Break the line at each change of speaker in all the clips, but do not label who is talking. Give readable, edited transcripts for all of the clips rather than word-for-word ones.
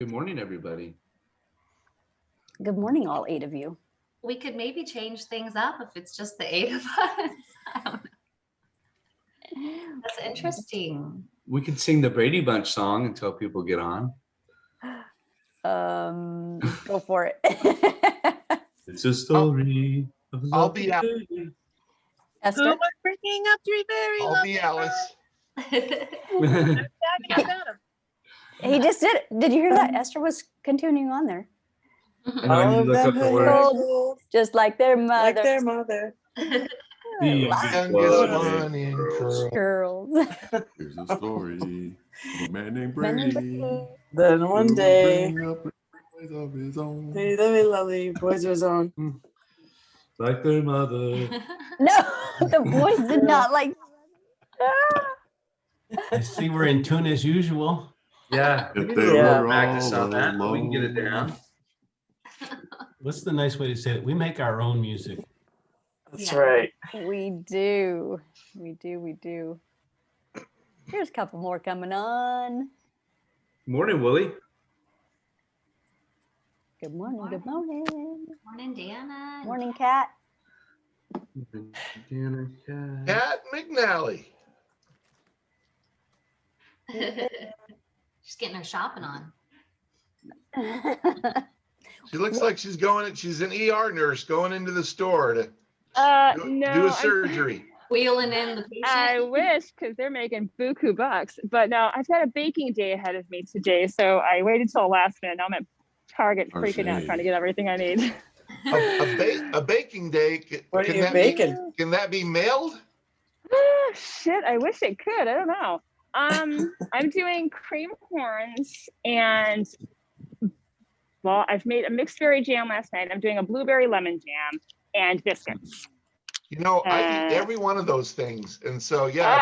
Good morning, everybody.
Good morning, all 8 of you.
We could maybe change things up if it's just the 8 of us. I don't know. That's interesting.
We could sing the Brady Bunch song until people get on.
Go for it.
It's a story of love.
I'll be out.
Who
Esther?
was bringing up three very
I'll be Alice.
He just did it. Did you hear that? Esther was continuing on there.
And when you look up the word,
Gold, just like their mother.
like their mother.
the
Youngest
youngest
one in curls.
Girls.
Here's a story of a man named
Men in
Brady.
Brady.
Then one
who
day,
bring up boys of his own.
they lovely boys of his own.
like their mother.
No, the boys did not like.
I see we're in tune as usual.
Yeah, we
If
need
they
a little
were
practice
all
on that, but we can get it down.
What's the nice way to say it? We make our own music.
That's
Yeah.
right.
We do. We do. Here's a couple more coming on.
Morning, Willie.
Good morning. Good morning.
Morning, Dana.
Morning, Kat.
Cat McNally.
She's getting her shopping on.
She looks like she's an ER nurse going into the store to
No,
do a surgery.
Wheeling in the patient.
I wish, because they're making buku bucks. But no, I've got a baking day ahead of me today, so I waited till the last minute. Now I'm at Target freaking out, trying to get everything I need.
A baking day.
What are you
that
baking?
Can that be mailed?
Shit, I wish it could. I don't know. I'm doing cream corns and I've made a mixed berry jam last night. I'm doing a blueberry lemon jam and biscuits.
You know, I eat every one of those things, and so yeah,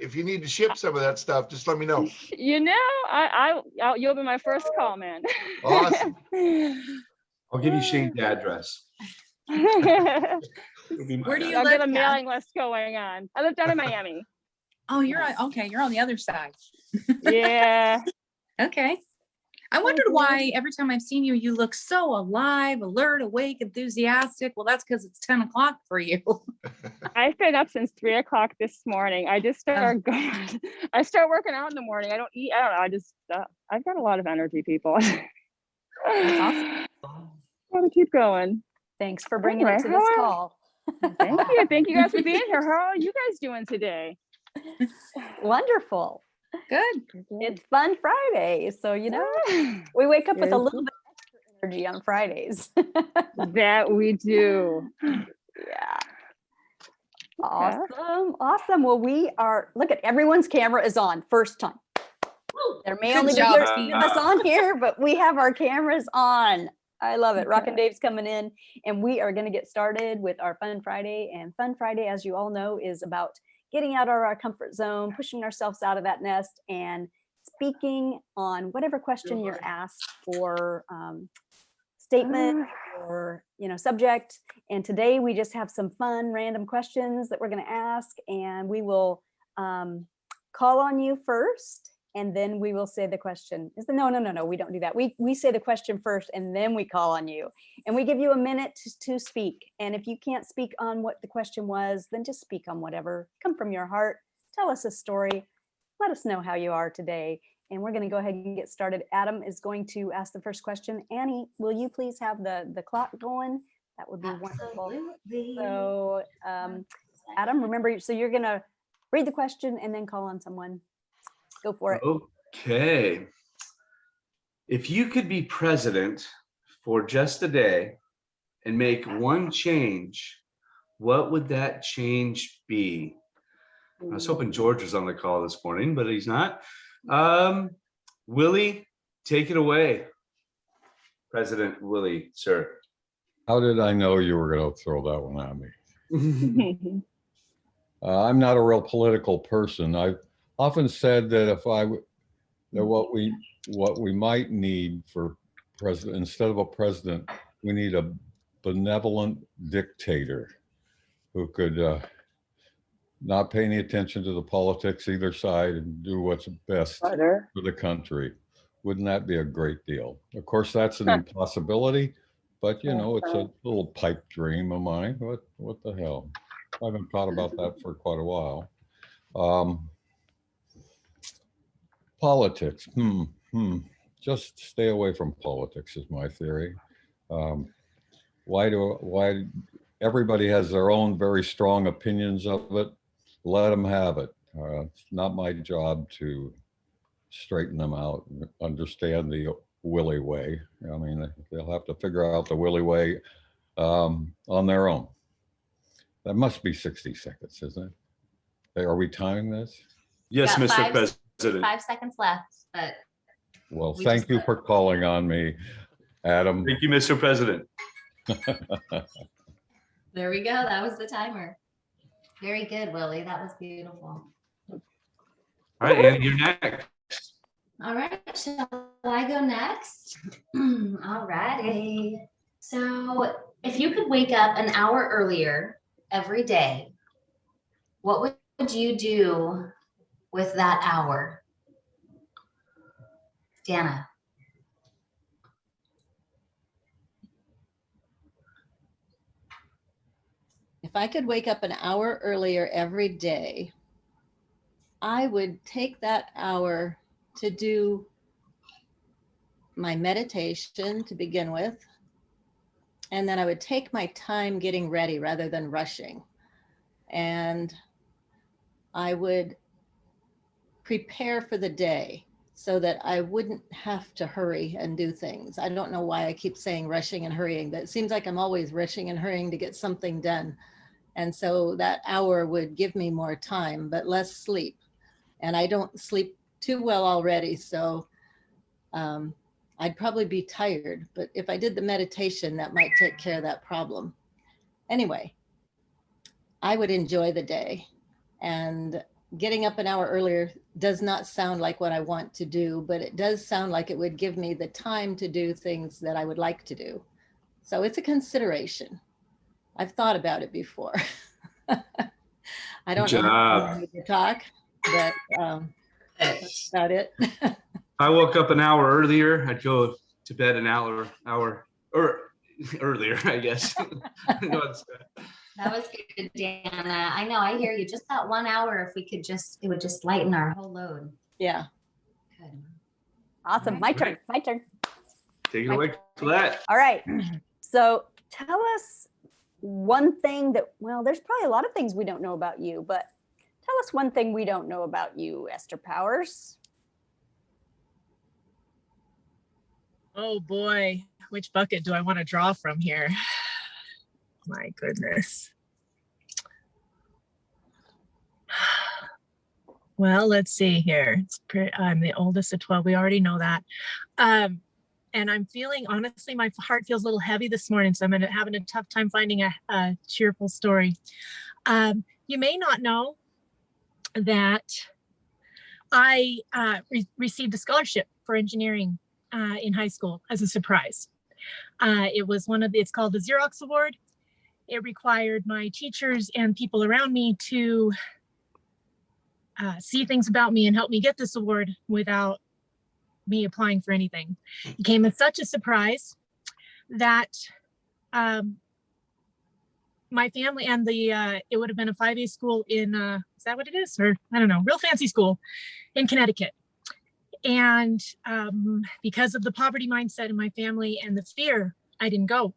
if you need to ship some of that stuff, just let me know.
You know, you'll be my first call, man.
Awesome.
I'll give you Shane's address.
Where
Where do you
I'll
live,
get a
Kat?
mailing list going on. I live down in Miami.
Oh, you're okay. You're on the other side.
Yeah.
Okay. I wondered why every time I've seen you, you look so alive, alert, awake, enthusiastic. Well, that's because it's 10 o'clock for you.
I've been up since 3 o'clock this morning. I just start going. I start working out in the morning. I don't eat. I don't know. I just, I've got a lot of energy, people.
That's awesome.
Gotta keep going.
Thanks for bringing it to
Anyway,
this
how are-
call.
Thank you. Thank you guys for being here. How are you guys doing today?
Wonderful.
Good.
It's Fun Friday. So, we wake up with a
Yes.
little bit extra energy on Fridays.
That we do.
Yeah. Awesome. Well, look at everyone's camera is on first time. There may
Good
only be
job,
13 of
team.
us on here, but we have our cameras on. I love it. Rockin' Dave's coming in, and we are going to get started with our Fun Friday. And Fun Friday, as you all know, is about getting out of our comfort zone, pushing ourselves out of that nest, and speaking on whatever question you're asked or statement or subject. And today we just have some fun random questions that we're going to ask, and we will call on you first, and then we will say the question. No, we don't do that. We say the question first, and then we call on you, and we give you a minute to speak. And if you can't speak on what the question was, then just speak on whatever. Come from your heart. Tell us a story. Let us know how you are today. And we're going to go ahead and get started. Adam is going to ask the first question. Annie, will you please have the clock going? That would be wonderful.
Absolutely.
So, Adam, remember, so you're going to read the question and then call on someone. Go for it.
Okay. If you could be president for just a day and make one change, what would that change be? I was hoping George was on the call this morning, but he's not. Willie, take it away. President Willie, sir.
How did I know you were going to throw that one at me? I'm not a real political person. I've often said that that what we might need for president, instead of a president, we need a benevolent dictator who could not pay any attention to the politics either side and do what's best for the country. Wouldn't that be a great deal? Of course, that's an impossibility, but you know, it's a little pipe dream of mine. What the hell? I haven't thought about that for quite a while. Politics. Just stay away from politics is my theory. Why everybody has their own very strong opinions of it. Let them have it. It's not my job to straighten them out and understand the Willie way. I mean, they'll have to figure out the Willie way on their own. That must be 60 seconds, isn't it? Hey, are we timing this?
Yes,
Got
Mr. President.
5 seconds left, but
Well,
We
thank
just-
you for calling on me, Adam.
Thank you, Mr. President.
there we go. That was the timer. Very good, Willie. That was beautiful.
All right, Annie, you're next.
All right, shall I go next? All righty. So if you could wake up an hour earlier every day, what would you do with that hour? Dana.
If I could wake up an hour earlier every day, I would take that hour to do my meditation to begin with. And then I would take my time getting ready rather than rushing. And I would prepare for the day so that I wouldn't have to hurry and do things. I don't know why I keep saying rushing and hurrying, but it seems like I'm always rushing and hurrying to get something done. And so that hour would give me more time, but less sleep. And I don't sleep too well already. So I'd probably be tired, but if I did the meditation, that might take care of that problem. Anyway, I would enjoy the day, and getting up an hour earlier does not sound like what I want to do, but it does sound like it would give me the time to do things that I would like to do. So it's a consideration. I've thought about it before. I don't know how long we could talk, but that's about it.
I woke up an hour earlier. I'd go to bed an hour or earlier, I guess. No,
That was good, Dana. I know, I hear you. Just that 1 hour, if we could just, it would just lighten our whole load.
Yeah.
Good.
Awesome. My turn. My turn.
take it away, Colette.
All right. So tell us one thing that, well, there's probably a lot of things we don't know about you, but tell us one thing we don't know about you, Esther Powers.
Oh boy, which bucket do I want to draw from here? My goodness. Well, let's see here. I'm the oldest of 12. We already know that. And I'm feeling, honestly, my heart feels a little heavy this morning, so I'm having a tough time finding a cheerful story. You may not know that I received a scholarship for engineering in high school as a surprise. It was it's called the Xerox Award. It required my teachers and people around me to see things about me and help me get this award without me applying for anything. It came as such a surprise that my family and it would have been a 5A school in, is that what it is? Or I don't know, real fancy school in Connecticut. And because of the poverty mindset in my family and the fear, I didn't go.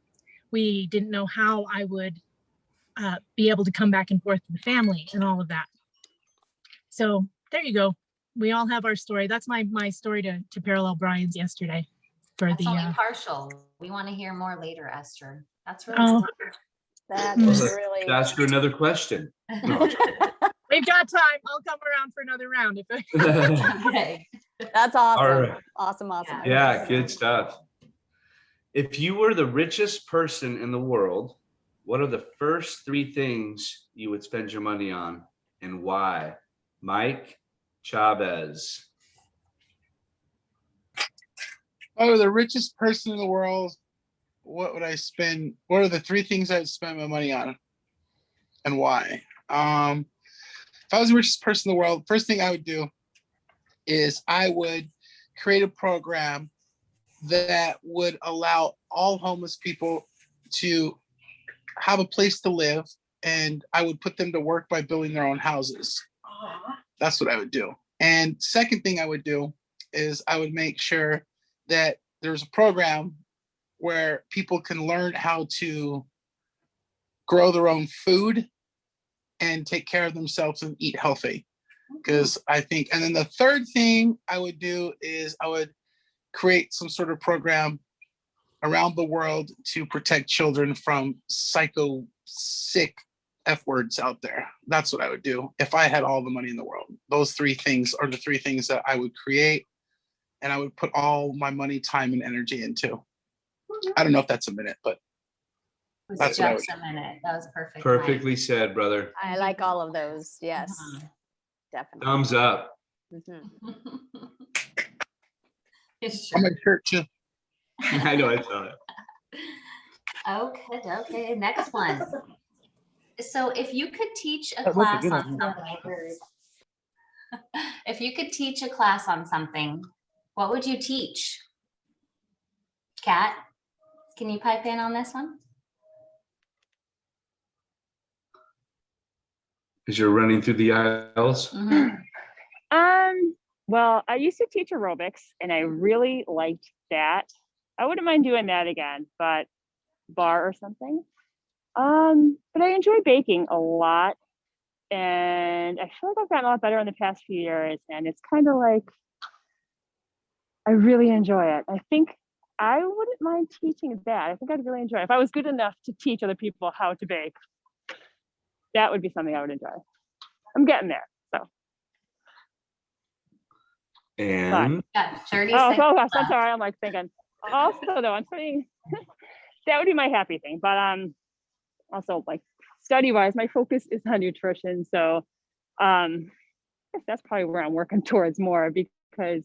We didn't know how I would be able to come back and forth to the family and all of that. So there you go. We all have our story. That's my story to parallel Brian's yesterday.
That's only partial. We want to hear more later, Esther. That's really
Oh.
smart.
That
Well,
is
let's
really.
ask her another question. No.
We've got time. I'll come around for another round.
Okay.
That's awesome.
All right.
Awesome. Awesome.
Yeah, good stuff. If you were the richest person in the world, what are the first 3 things you would spend your money on and why? Mike Chavez.
Oh, the richest person in the world. What would I spend? What are the 3 things I'd spend my money on and why? If I was the richest person in the world, first thing I would do is I would create a program that would allow all homeless people to have a place to live, and I would put them to work by building their own houses. That's what I would do. And second thing I would do is I would make sure that there's a program where people can learn how to grow their own food and take care of themselves and eat healthy. Because I think, and then the third thing I would do is I would create some sort of program around the world to protect children from sick F words out there. That's what I would do if I had all the money in the world. Those three things are the three things that I would create, and I would put all my money, time, and energy into. I don't know if that's a minute, but
It was
that's what I would
just a minute. That was perfect.
Perfectly said, brother.
I like all of those. Yes,
Mhm.
definitely.
Thumbs up.
Mhm.
It's
on
true.
my shirt too.
I know, I saw it.
Okay. Next one. So if you could teach a
That was a
class
good
on
idea.
something, if you could teach a class on something, what would you teach? Kat, can you pipe in on this one?
As you're running through the aisles.
Well, I used to teach aerobics and I really liked that. I wouldn't mind doing that again, but bar or something. But I enjoy baking a lot, and I feel like I've gotten a lot better in the past few years, and it's kind of like I really enjoy it. I think I wouldn't mind teaching that. I think I'd really enjoy it. If I was good enough to teach other people how to bake, that would be something I would enjoy. I'm getting there. So.
And
Yeah, 30
Oh,
seconds
gosh, I'm
left.
sorry. I'm like thinking. Also, though, I'm saying that would be my happy thing. But also like study-wise, my focus is on nutrition. So I guess that's probably where I'm working towards more, because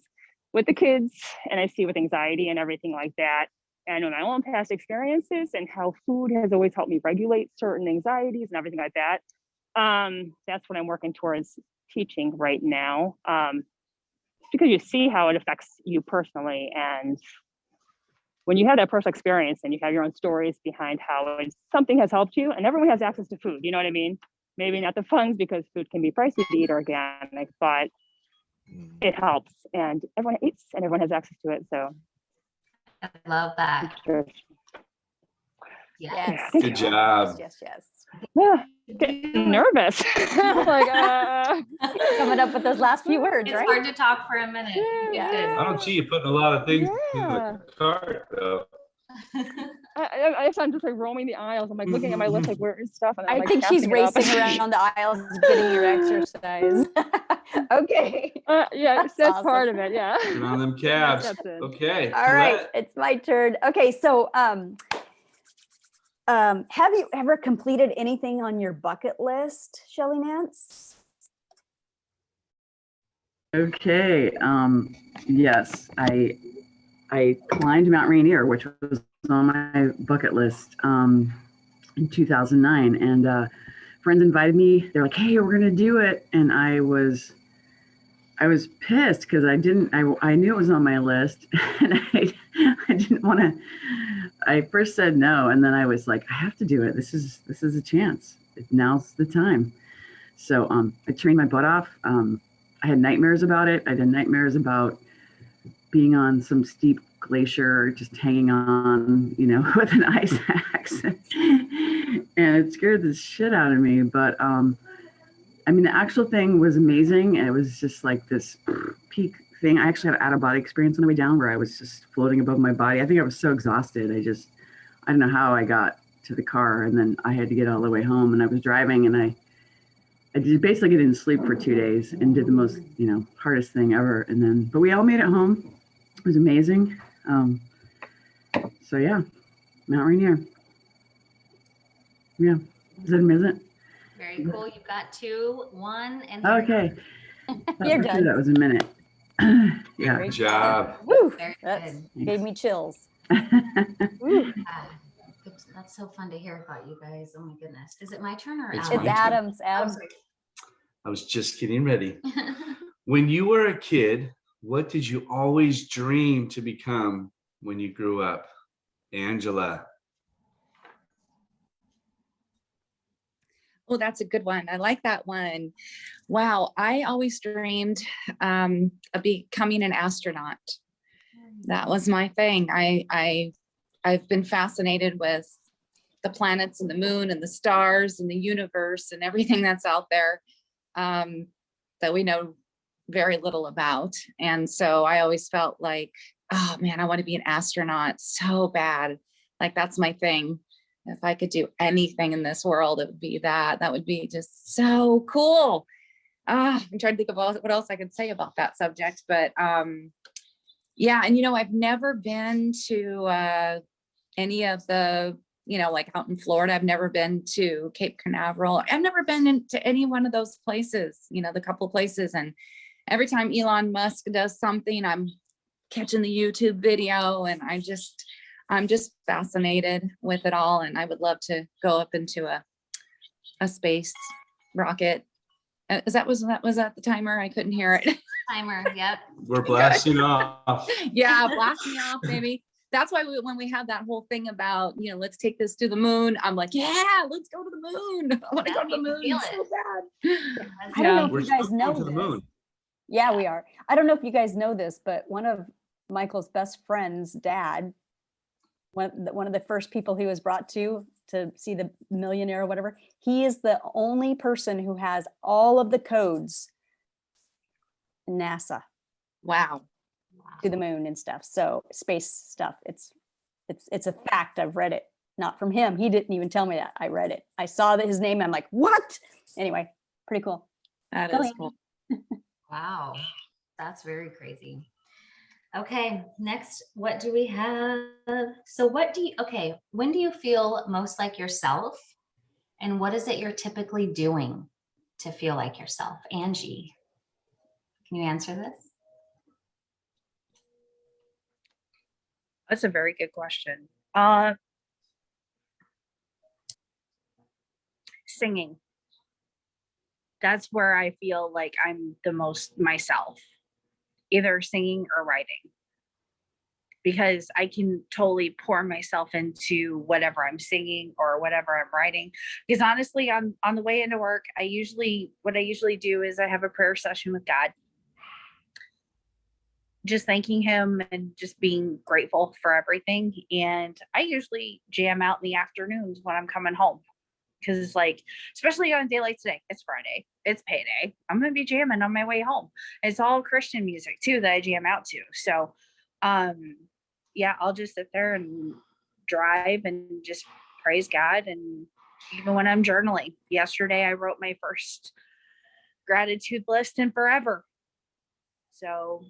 with the kids, and I see with anxiety and everything like that, and I know my own past experiences and how food has always helped me regulate certain anxieties and everything like that. That's what I'm working towards teaching right now. Because you see how it affects you personally, and when you have that personal experience and you have your own stories behind how something has helped you, and everyone has access to food, you know what I mean? Maybe not the funds, because food can be pricey to eat organic, but it helps, and everyone eats and everyone has access to it. So
I love that.
Yes.
good job.
Yes.
Getting nervous. Like,
Coming up with those last few words,
It's
right?
hard to talk for a minute.
I don't see you putting a lot of things in
Yeah.
the cart though.
I'm just like roaming the aisles. I'm like looking at my list, like where is stuff? And I'm
I
like
think she's
passing it up.
racing around the aisles getting your exercise. Okay.
Yeah, that's
awesome.
part of it. Yeah.
Put on them calves.
That's it.
Okay.
All right,
Colette.
it's my turn. Okay, so have you ever completed anything on your bucket list, Shelly Nance?
Okay. Yes, I climbed Mount Rainier, which was on my bucket list in 2009, and friends invited me. They're like, "Hey, we're gonna do it," and I was pissed because I knew it was on my list, and I didn't want to. I first said no, and then I was like, I have to do it. This is a chance. Now's the time. So I trained my butt off. I had nightmares about it. I had nightmares about being on some steep glacier, just hanging on, with an ice axe. And it scared the shit out of me. But the actual thing was amazing. It was just like this peak thing. I actually had an out-of-body experience on the way down where I was just floating above my body. I think I was so exhausted. I don't know how I got to the car, and then I had to get all the way home, and I was driving, and I basically didn't sleep for 2 days and did the most, hardest thing ever. But we all made it home. It was amazing. So yeah, Mount Rainier. Yeah, is that amazing?
Very cool. You've got 2, 1, and
Okay.
You're done.
That was a minute. Yeah.
Good job.
Woo,
Very
that
good.
gave me chills.
That's so fun to hear about you guys. Oh my goodness. Is it my turn or
It's
Adam's?
my turn.
Adam's.
I was just getting ready. When you were a kid, What did you always dream to become when you grew up? Angela.
Oh, that's a good one. I like that one. Wow, I always dreamed of becoming an astronaut. That was my thing. I've been fascinated with the planets and the moon and the stars and the universe and everything that's out there that we know very little about. And so I always felt like, oh man, I want to be an astronaut so bad. Like that's my thing. If I could do anything in this world, it would be that. That would be just so cool. I'm trying to think of what else I could say about that subject, but yeah. And I've never been to any of the, like out in Florida. I've never been to Cape Canaveral. I've never been into any one of those places, the couple places. And every time Elon Musk does something, I'm catching the YouTube video, and I'm just fascinated with it all. And I would love to go up into a space rocket. Was that the timer? I couldn't hear it.
Timer, yep.
We're blasting off.
Yeah, blasting off, maybe. That's why when we had that whole thing about, let's take this to the moon, I'm like, yeah, let's go to the moon. I want to go to the moon so bad.
I don't know
We're
if you guys
still
know
going to the
this.
moon.
Yeah, we are. I don't know if you guys know this, but one of Michael's best friend's dad, one of the first people he was brought to see the millionaire or whatever, he is the only person who has all of the codes in NASA.
Wow.
To the moon and stuff. So space stuff. It's a fact. I've read it. Not from him. He didn't even tell me that. I read it. I saw his name. I'm like, what? Anyway, pretty cool.
That
Go
is
ahead.
cool.
Wow, that's very crazy. Okay, next, what do we have? So when do you feel most like yourself? And what is it you're typically doing to feel like yourself? Angie, can you answer this?
That's a very good question. Singing. That's where I feel like I'm the most myself, either singing or writing, because I can totally pour myself into whatever I'm singing or whatever I'm writing. Because honestly, on the way into work, what I usually do is I have a prayer session with God, just thanking him and just being grateful for everything. And I usually jam out in the afternoons when I'm coming home, because it's like, especially on a day like today, it's Friday, it's payday, I'm gonna be jamming on my way home. It's all Christian music too that I jam out to. So yeah, I'll just sit there and drive and just praise God. And even when I'm journaling, yesterday I wrote my first gratitude list in forever. So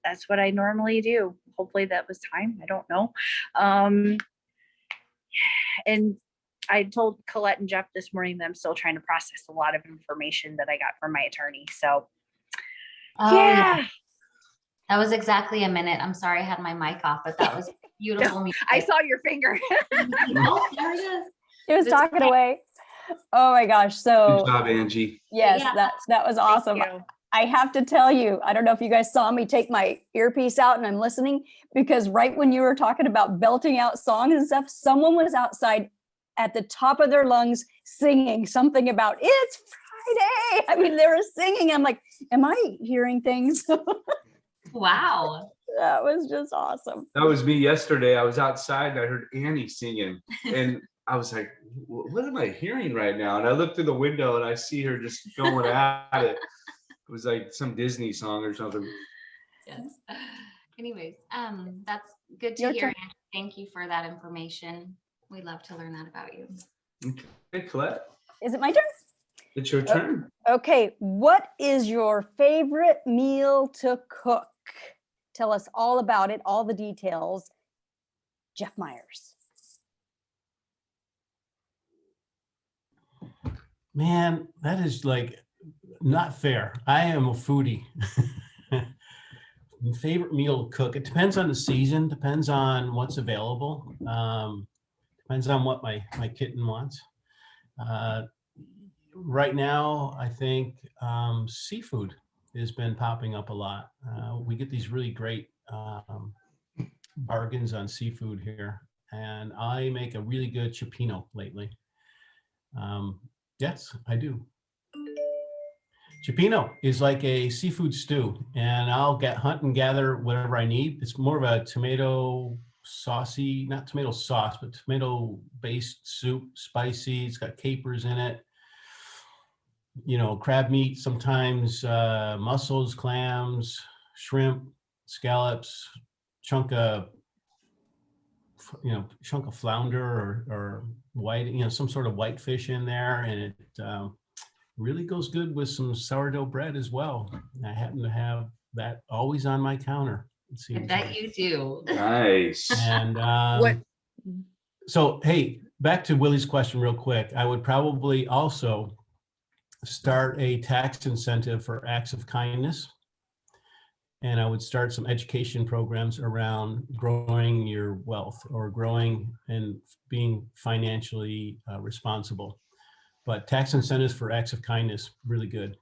that's what I normally do. Hopefully that was time. I don't know. And I told Colette and Jeff this morning that I'm still trying to process a lot of information that I got from my attorney. So yeah.
That was exactly a minute. I'm sorry I had my mic off, but that was beautiful.
I saw your finger.
Oh, there it is.
He was talking away. Oh my gosh. So
Good job, Angie.
yes,
Yeah.
that was awesome. I have to tell you, I don't know if you guys saw me take my earpiece out and I'm listening, because right when you were talking about belting out songs and stuff, someone was outside at the top of their lungs singing something about it's Friday. I mean, they were singing. I'm like, am I hearing things?
Wow.
That was just awesome.
That was me yesterday. I was outside and I heard Annie singing, and I was like, what am I hearing right now? And I looked through the window and I see her just going at it. It was like some Disney song or something.
Yes. Anyways, that's good to
Your
hear.
turn.
Angie. Thank you for that information. We love to learn that about you.
Okay, Colette,
Is it my turn?
it's your turn.
Okay. What is your favorite meal to cook? Tell us all about it, all the details. Jeff Myers.
Man, that is like not fair. I am a foodie. Favorite meal to cook. It depends on the season, depends on what's available. Depends on what my kitten wants. Right now, I think seafood has been popping up a lot. We get these really great bargains on seafood here, and I make a really good cioppino lately. Yes, I do. Cioppino is like a seafood stew, and I'll hunt and gather whatever I need. It's more of a tomato saucy, not tomato sauce, but tomato based soup, spicy. It's got capers in it, you know, crab meat, sometimes mussels, clams, shrimp, scallops, chunk of flounder or white, you know, some sort of white fish in there, and it really goes good with some sourdough bread as well. I happen to have that always on my counter. It
I
seems
bet
like.
you do.
Nice.
And
What?
so, hey, back to Willie's question real quick. I would probably also start a tax incentive for acts of kindness. And I would start some education programs around growing your wealth or growing and being financially responsible. But tax incentives for acts of kindness, really good.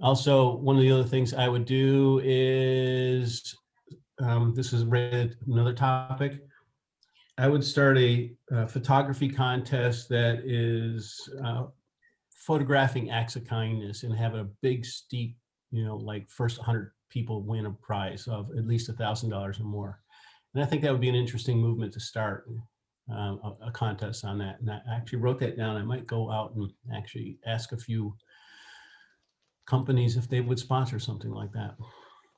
Also, one of the other things I would do is, this is another topic. I would start a photography contest that is photographing acts of kindness and have a big, steep, you know, like first 100 people win a prize of at least $1,000 or more. And I think that would be an interesting movement to start a contest on that. And I actually wrote that down. I might go out and actually ask a few companies if they would sponsor something like that.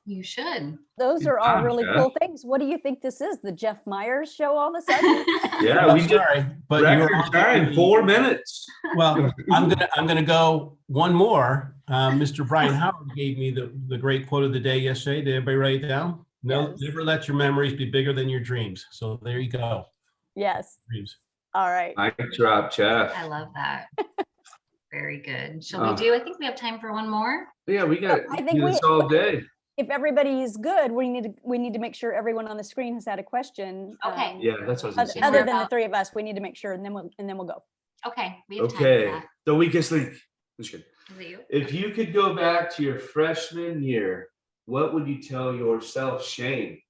You should.
Those
Good
are all
job,
really
Jeff.
cool things. What do you think this is? The Jeff Myers show all of a sudden?
Yeah,
Well,
we just
sorry, but you were
record time, 4 minutes.
Well, I'm gonna go one more. Mr. Brian Howard gave me the great quote of the day yesterday. Did everybody write it down? No,
Yes.
never let your memories be bigger than your dreams. So there you go.
Yes.
Dreams.
All right.
Mic drop, Jeff.
I love that. Very good. Shall we do? I think we have time for one more.
Yeah, we got
I think
this all day.
if everybody is good, we need to make sure everyone on the screen has had a question.
Okay.
Yeah, that's what I was gonna say.
Other than the three of us, we need to make sure, and then we'll go.
Okay. We have time
Okay,
for that.
the weakest link. That's good.
Is it you?
If you could go back to your freshman year, what would you tell yourself, Shane?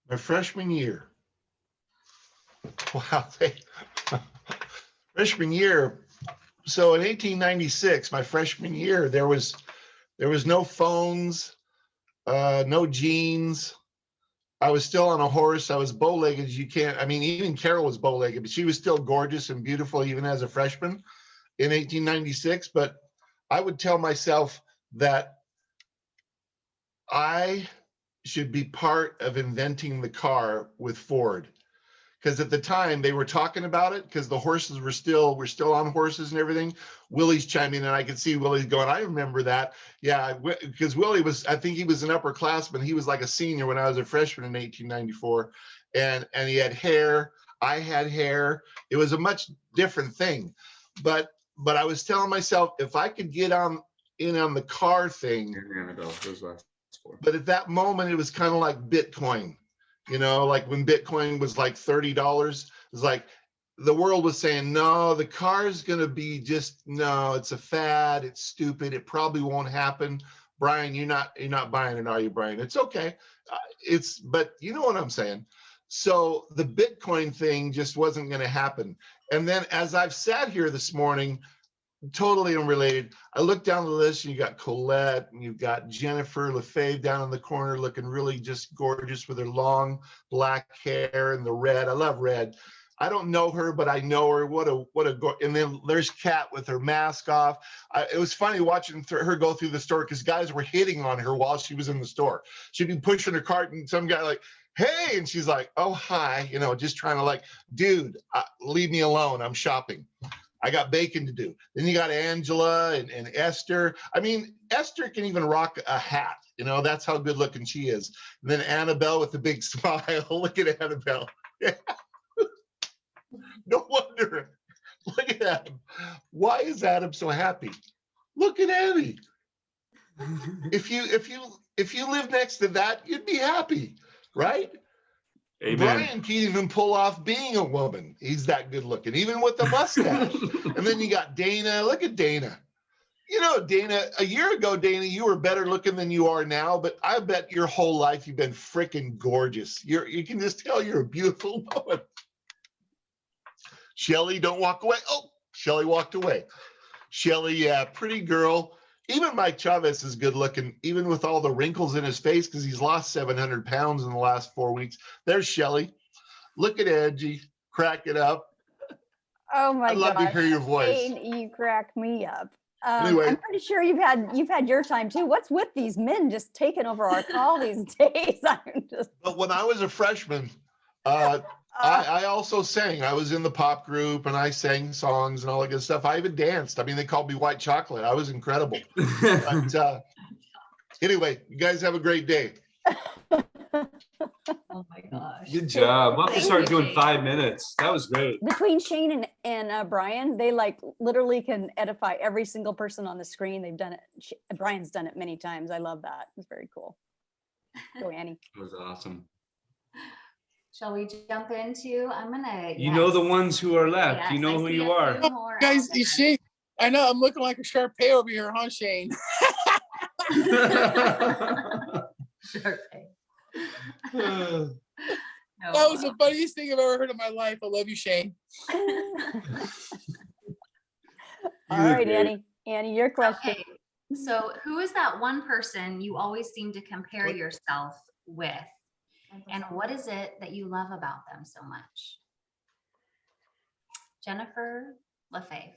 My freshman year. Wow. Freshman year. So in 1896, my freshman year, there was no phones, no jeans. I was still on a horse. I was bow-legged. Even Carol was bow-legged, but she was still gorgeous and beautiful even as a freshman in 1896. But I would tell myself that I should be part of inventing the car with Ford. Because at the time they were talking about it, because the horses were still on horses and everything. Willie's chiming in, and I could see Willie going, I remember that. Yeah, because Willie I think he was an upperclassman. He was like a senior when I was a freshman in 1894. And he had hair. I had hair. It was a much different thing. But I was telling myself, if I could get in on the car thing. But at that moment, it was kind of like Bitcoin. You know, like when Bitcoin was like $30, it was like the world was saying, no, the car is going to be no, it's a fad. It's stupid. It probably won't happen. Brian, you're not buying it, are you, Brian? It's okay. But you know what I'm saying? So the Bitcoin thing just wasn't going to happen. And then as I've sat here this morning, totally unrelated, I looked down the list and you got Colette and you've got Jennifer Lefebvre down in the corner looking really just gorgeous with her long black hair and the red. I love red. I don't know her, but I know her. And then there's Kat with her mask off. It was funny watching her go through the store because guys were hitting on her while she was in the store. She'd be pushing her cart and some guy like, hey, and she's like, oh, hi, just trying to like, dude, leave me alone. I'm shopping. I got bacon to do. Then you got Angela and Esther. Esther can even rock a hat. That's how good looking she is. And then Annabelle with the big smile. Look at Annabelle. No wonder. Look at Adam. Why is Adam so happy? Look at Annie. If you live next to that, you'd be happy, right?
Amen.
Brian can't even pull off being a woman. He's that good looking, even with the mustache. And then you got Dana. Look at Dana. You know, Dana, a year ago, Dana, you were better looking than you are now, but I bet your whole life you've been freaking gorgeous. You can just tell you're a beautiful woman. Shelly, don't walk away. Oh, Shelly walked away. Shelly, yeah, pretty girl. Even Mike Chavez is good looking, even with all the wrinkles in his face because he's lost 700 pounds in the last 4 weeks. There's Shelly. Look at Angie. Crack it up.
Oh my
I'd love to
gosh,
hear your voice.
Shane, you crack me up.
Anyway.
I'm pretty sure you've had your time too. What's with these men just taking over our call these days? I'm just.
But when I was a freshman, I also sang. I was in the pop group and I sang songs and all that good stuff. I even danced. I mean, they called me White Chocolate. I was incredible. But anyway, you guys have a great day.
Oh my gosh.
Good job. We'll have to
Thank
start
you,
doing
Shane.
5 minutes. That was great.
Between Shane and Brian, they like literally can edify every single person on the screen. They've done it. Brian's done it many times. I love that. It's very cool. Go Annie.
That was awesome.
Shall we jump into? I'm gonna.
You know the ones who are left.
Yes,
You know
I
who
see
you
a
are.
few more
Guys,
out there.
Shane, I know I'm looking like a Sharpay over here, huh, Shane?
Sharpay.
That was the funniest thing I've ever heard in my life. I love you, Shane.
All right, Annie. Annie, your question.
Okay. So who is that one person you always seem to compare yourself with? And what is it that you love about them so much? Jennifer LaFave.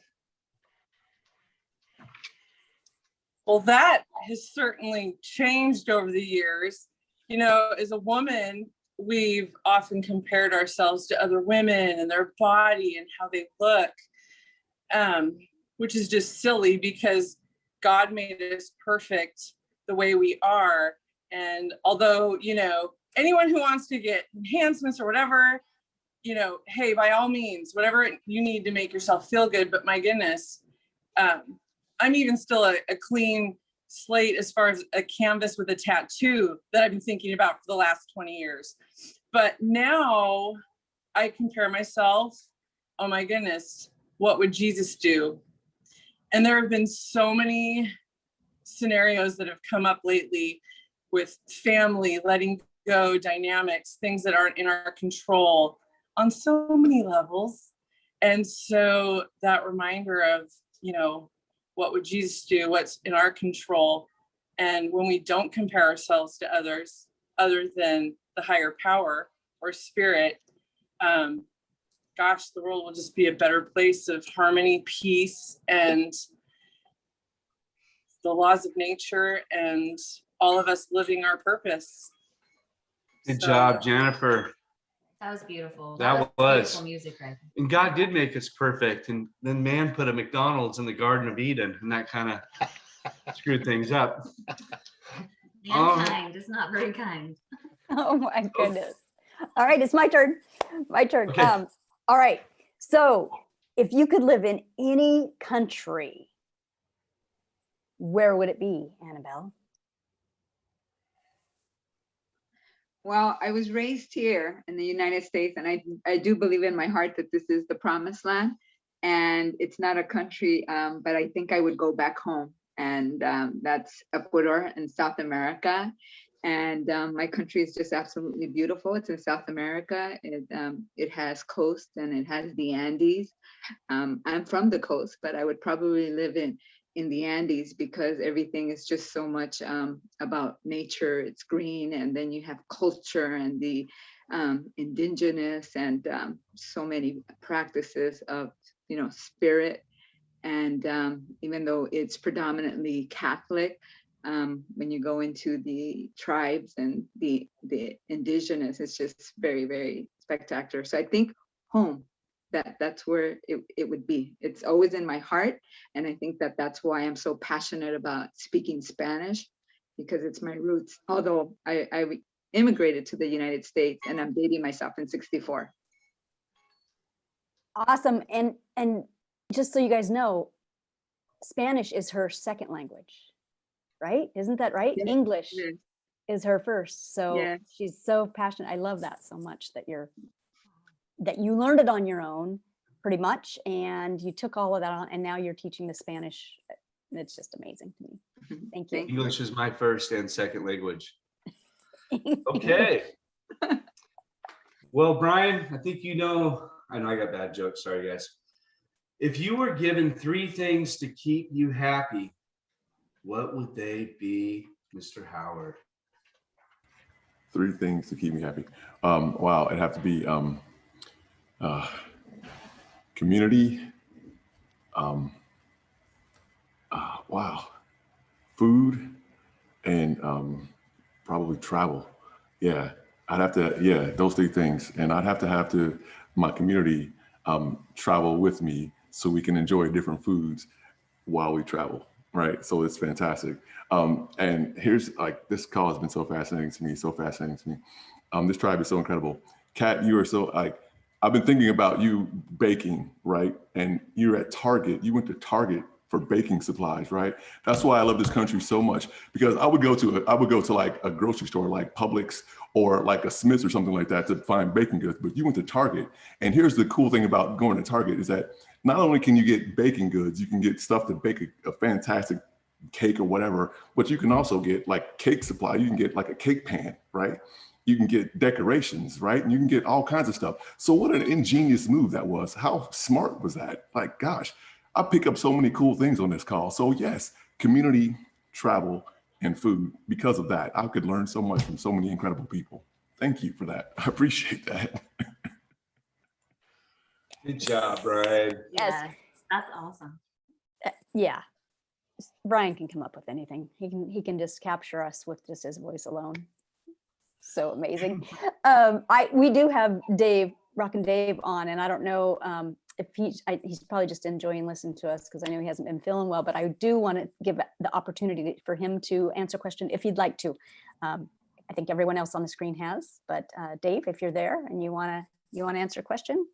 Well, that has certainly changed over the years. You know, as a woman, we've often compared ourselves to other women and their body and how they look, which is just silly because God made us perfect the way we are. And although, you know, anyone who wants to get enhancements or whatever, you know, hey, by all means, whatever you need to make yourself feel good. But my goodness, I'm even still a clean slate as far as a canvas with a tattoo that I've been thinking about for the last 20 years. But now I compare myself, oh my goodness, what would Jesus do? And there have been so many scenarios that have come up lately with family, letting go dynamics, things that aren't in our control on so many levels. And so that reminder of, you know, what would Jesus do? What's in our control? And when we don't compare ourselves to others, other than the higher power or spirit, gosh, the world will just be a better place of harmony, peace, and the laws of nature, and all of us living our purpose.
Good job, Jennifer.
That was beautiful.
That was
beautiful music, right?
And God did make us perfect. And then man put a McDonald's in the Garden of Eden, and that kind of screwed things up.
Mankind is not very kind.
Oh my goodness. All right, it's my turn. My turn.
Okay.
All right. So if you could live in any country, where would it be, Annabelle?
Well, I was raised here in the United States, and I do believe in my heart that this is the promised land, and it's not a country, but I think I would go back home, and that's Ecuador in South America. And my country is just absolutely beautiful. It's in South America. It has coast and it has the Andes. I'm from the coast, but I would probably live in the Andes because everything is just so much about nature. It's green, and then you have culture and the indigenous and so many practices of, you know, spirit. And even though it's predominantly Catholic, when you go into the tribes and the indigenous, it's just very, very spectacular. So I think home, that's where it would be. It's always in my heart. And I think that's why I'm so passionate about speaking Spanish, because it's my roots. Although I immigrated to the United States, and I'm dating myself in 64.
Awesome. And just so you guys know, Spanish is her second language, right? Isn't that right?
Yes.
English
Yes.
is her first. So
Yes.
she's so passionate. I love that so much that you learned it on your own pretty much, and you took all of that on, and now you're teaching the Spanish it's just amazing to me. Thank you.
Thank you.
English is my first and second language. Okay. Well, Brian, I think I know I got bad jokes. Sorry, guys. If you were given 3 things to keep you happy, what would they be, Mr. Howard?
3 things to keep me happy. Wow, it'd have to be community. Wow, food, and probably travel. Yeah, I'd have to. Yeah, those 3 things, and I'd have to my community travel with me so we can enjoy different foods while we travel. Right, so it's fantastic. And here's like this call has been so fascinating to me, so fascinating to me. This tribe is so incredible. Kat, you are so like I've been thinking about you baking, right? And you're at Target. You went to Target for baking supplies, right? That's why I love this country so much, because I would go to like a grocery store like Publix or like a Smith's or something like that to find baking goods. But you went to Target, and here's the cool thing about going to Target is that not only can you get baking goods, you can get stuff to bake a fantastic cake or whatever, but you can also get like cake supply. You can get like a cake pan, right? You can get decorations, right? And you can get all kinds of stuff. So what an ingenious move that was. How smart was that? Like, gosh, I pick up so many cool things on this call. So yes, community, travel, and food. Because of that, I could learn so much from so many incredible people. Thank you for that. I appreciate that.
Good job, Brian.
Yes.
That's awesome.
Yeah. Brian can come up with anything. He can just capture us with just his voice alone. So amazing. We do have Dave, Rockin' Dave on, and I don't know if he's probably just enjoying listening to us because I know he hasn't been feeling well, but I do want to give the opportunity for him to answer a question if he'd like to. I think everyone else on the screen has, but Dave, if you're there and you want to answer a question,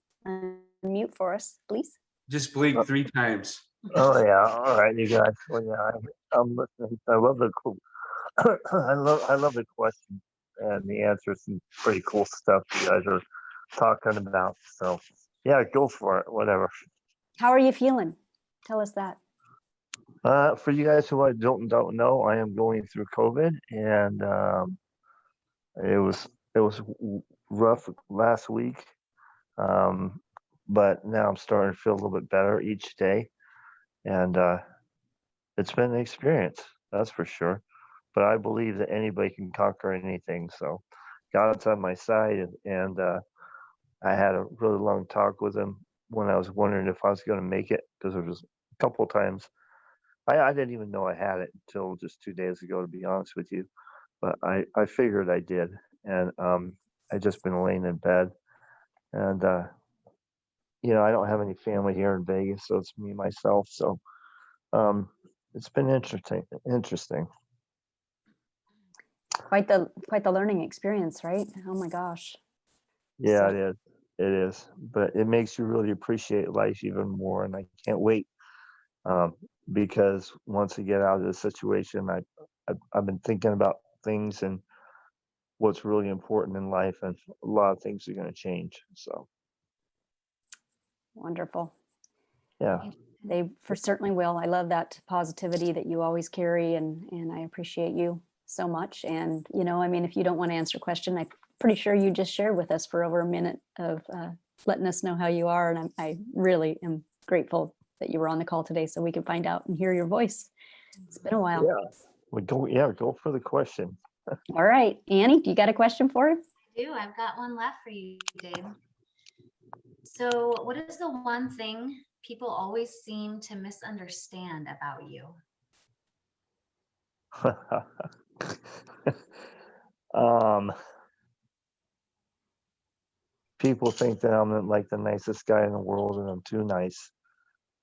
mute for us, please.
Just blink 3 times.
Oh yeah, all right, you guys. Well, yeah, I'm listening. I love the cool. I love the question and the answers. Some pretty cool stuff you guys are talking about. So yeah, go for it. Whatever.
How are you feeling? Tell us that.
For you guys who I don't know, I am going through COVID, and it was rough last week, but now I'm starting to feel a little bit better each day, and it's been an experience, that's for sure. But I believe that anybody can conquer anything. So God's on my side, and I had a really long talk with him when I was wondering if I was going to make it, because there was a couple of times I didn't even know I had it until just 2 days ago, to be honest with you. But I figured I did, and I just been laying in bed, and I don't have any family here in Vegas, so it's me myself. So it's been interesting.
Quite the learning experience, right? Oh my gosh.
Yeah, it is. But it makes you really appreciate life even more, and I can't wait, because once I get out of this situation, I've been thinking about things and what's really important in life, and a lot of things are going to change. So
wonderful.
Yeah,
they for certainly will. I love that positivity that you always carry, and I appreciate you so much. And I mean, if you don't want to answer a question, I'm pretty sure you just shared with us for over a minute of letting us know how you are, and I really am grateful that you were on the call today so we could find out and hear your voice. It's been a while.
Yeah, go for the question.
All right, Annie, do you got a question for us?
I do. I've got one left for you, Dave. So what is the one thing people always seem to misunderstand about you?
People think that I'm like the nicest guy in the world, and I'm too nice,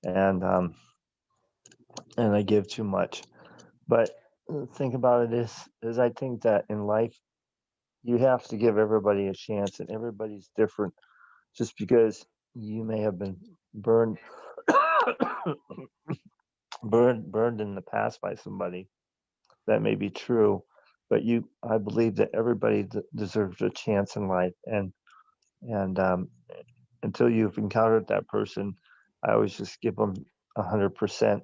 and I give too much. But the thing about it is I think that in life you have to give everybody a chance, and everybody's different. Just because you may have been burned burned in the past by somebody, that may be true, but I believe that everybody deserves a chance in life, and until you've encountered that person, I always just give them 100%,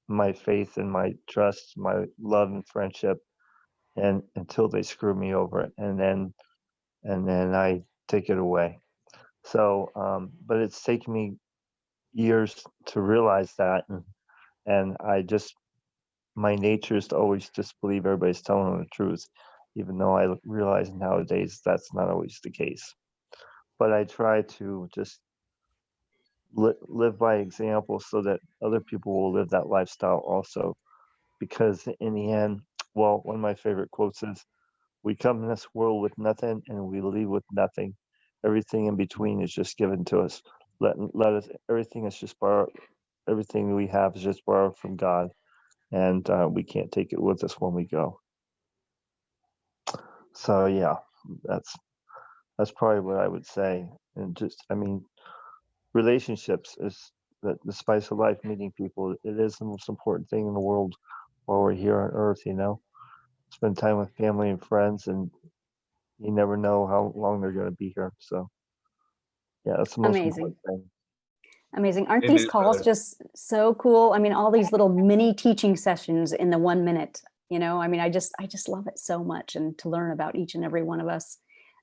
my faith and my trust, my love and friendship, and until they screw me over, and then I take it away. So, but it's taken me years to realize that, and my nature is to always just believe everybody's telling the truth, even though I realize nowadays that's not always the case. But I try to just live by example so that other people will live that lifestyle also. Because in the end, well, one of my favorite quotes is, "We come in this world with nothing and we leave with nothing. Everything in between is just given to us. Let us, everything is just borrowed, everything we have is just borrowed from God. And we can't take it with us when we go." So yeah, that's probably what I would say. And just, I mean, relationships is the spice of life. Meeting people, it is the most important thing in the world while we're here on Earth. Spend time with family and friends, and you never know how long they're going to be here. So yeah, that's the most
Amazing.
important thing.
Amazing. Aren't these
Amen,
calls
brother.
just so cool? I mean, all these little mini teaching sessions in the 1 minute, I mean, I just love it so much, and to learn about each and every one of us.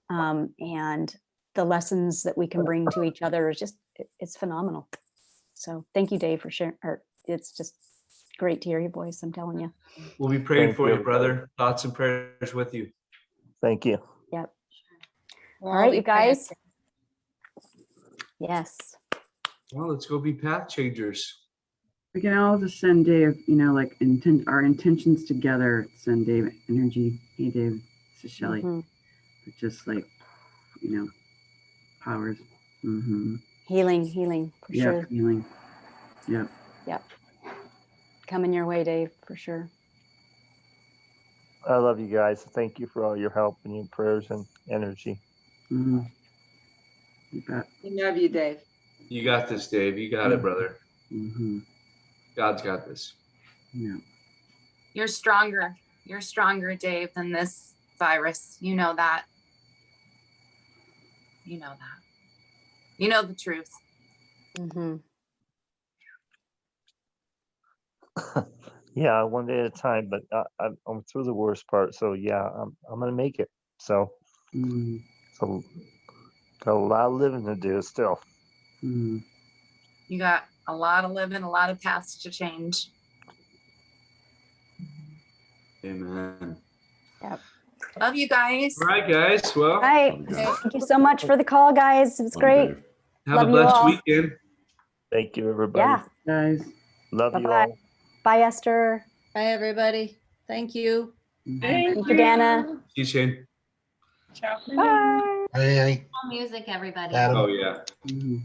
And the lessons that we can bring to each other is just, it's phenomenal. So thank you, Dave, for sharing. It's just great to hear your voice. I'm telling you.
We'll be praying
Thank
for
you,
you, brother. Thoughts and prayers with you.
Thank you.
Yep.
We'll
All
all
right,
be
you
praying
guys. Yes.
Well, let's go be path changers.
We can all just send Dave, like our intentions together. Send Dave energy. Hey, Dave, this is Shelley.
Mhm.
But just like, powers. Mm-hmm.
Healing for
Yeah,
sure.
healing. Yeah.
Yep. Coming your way, Dave, for sure.
I love you guys. Thank you for all your help and your prayers and energy.
Mm-hmm. You bet.
We love you, Dave.
You got this, Dave. You got it, brother.
Mm-hmm.
God's got this.
Yeah.
You're stronger. You're stronger, Dave, than this virus. You know that. You know that. You know the truth.
Mm-hmm.
Yeah, one day at a time. But I'm through the worst part. So yeah, I'm gonna make it. So,
Mm-hmm.
so got a lot of living to do still.
Mm-hmm.
You got a lot of living, a lot of paths to change.
Amen.
Yep.
Love you guys.
All right, guys. Well,
All right.
Love you guys.
Thank you so much for the call, guys. It was
Love you,
great.
Dave.
have
Love
a
you
blessed
all.
weekend.
Thank you, everybody.
Yeah.
Guys.
Love you
Bye-bye.
all.
Bye, Esther.
Bye, everybody. Thank you.
Thank you, Dana.
See you, Shane.
Ciao.
Bye.
Hey,
Music, everybody.
Adam.
Oh, yeah.
Mm-hmm.